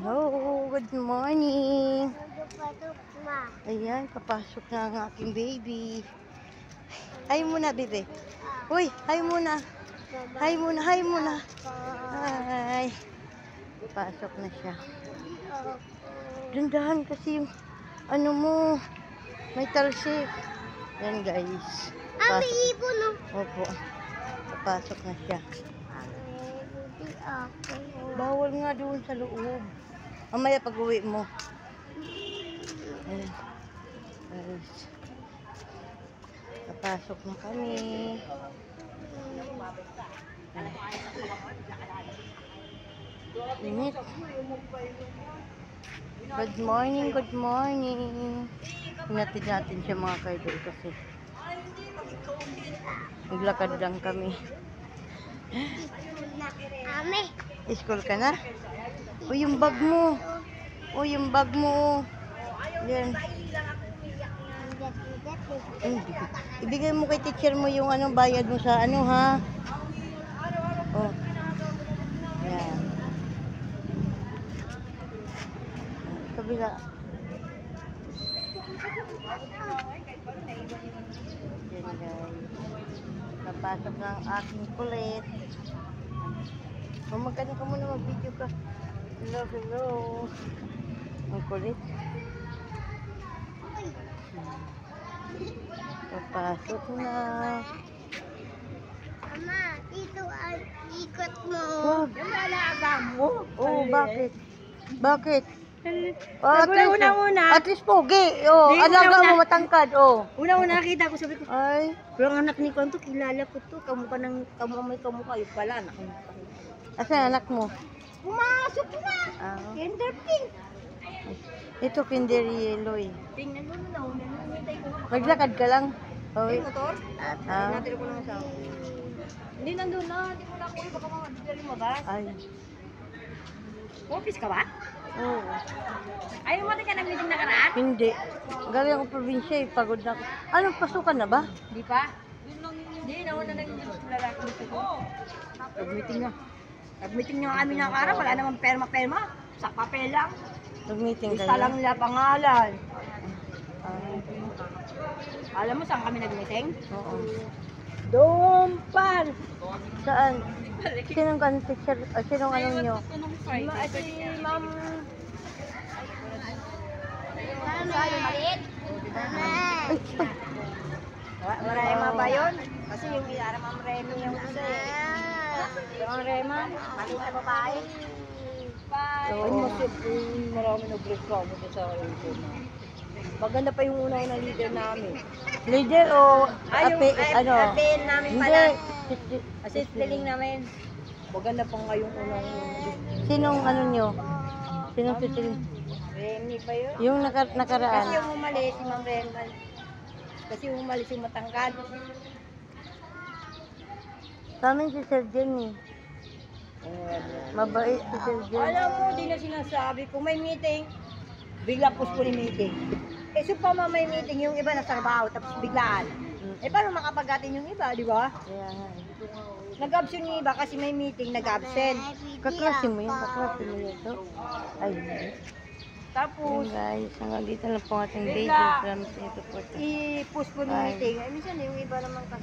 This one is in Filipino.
Hello, good morning. Ayan, papasok na ang aking baby. Hi muna, bebe. Uy, hi muna. Hi muna, hi muna. Hi. Pasok na siya. Dandahan kasi yung ano mo, may talsik. Yan guys. May ibon no? Opo. Papasok na siya. Bawal nga doon sa loob. Mamaya pag uwi mo. Ayan. Guys. Papasok na kami. Init. Good morning, good morning. Hinatid natin siya mga kaidol kasi naglakad lang kami. Ame. School ka na? O yung bag mo. O yung bag mo. Yan. Ibigay mo kay teacher mo yung ano, bayad mo sa ano ha. Oh. Yan. Kabila. Yan guys. Napasok na ang aking kulit. Magkano ka muna, mag-video ka. Hello, hello. Ang kulit. Papasok na. Mama, ito ang ikot mo. Wag. Yung lalaga mo. Oh, bakit? Bakit? Una-una. At least pogi. Oh, alaga mo matangkad. Oh. Una-una nakita ko, sabi ko, Ay. yung anak ni Kwanto, kilala ko to. Kamukha ng, may kamukha. Yung pala, anak mo. Asan anak mo? Pumasok na. Ah. Kinder pink. Ito kinder yellow eh. Tingnan mo na, nangyayantay ko. Maglakad ka lang. Oh, May motor? Ah. Natira ko lang sa hindi nandun na, hindi ko na ako. Baka mga hindi lumabas. Ay. Office ka ba? Oo. Ayaw mo ka nag-meeting na karaan? Hindi. Galing ako probinsya eh. Pagod na ako. Anong pasukan na ba? Hindi pa. Hindi, nauna na yung lalaki dito ko. Nag-meeting na. Nag-meeting na kami ng araw. Wala namang perma-perma. Sa papel lang. Nag-meeting Lista kayo? lang nila pangalan. Ah, Alam mo saan kami nag-meeting? oo. Doon pa. Saan? Sinong kan teacher? Sinong ano nyo? Si ma'am. Sa'yo, maliit? Ay, Rema ba yun? Kasi yung iara ma'am Remy yung isa eh. Yung Rema, maliit na babae. Oo. Marami nag-reklamo sa akin. Maganda pa yung una na leader namin. Leader o ape, ano? Apen namin Hindi. pala. Assisting namin. Maganda pa nga yung unang Sinong ano nyo? Sinong titil? Remy pa yun. Yung Kasi nakaraan. yung umalis, si Ma'am Remy. Kasi yung umalis yung matangkad. Sa amin si Sir Jenny. Mabait si Sir Jenny. Alam mo, di na sinasabi. Kung may meeting, bigla postpone yung meeting. Eh, so pa may meeting, yung iba nasa trabaho, tapos biglaan. Eh, paano makapagatin yung iba, di ba? Kaya nga eh. Nag-absent yung iba kasi may meeting, nag-absent. Kaklase mo yun, kaklase mo yun ito. Ay, hindi. Tapos, Yun guys, hanggang dito lang po ang ating video. Bigla. Salamat sa inyo support. i-postpone yung Bye. meeting. Eh, minsan yung iba naman kasi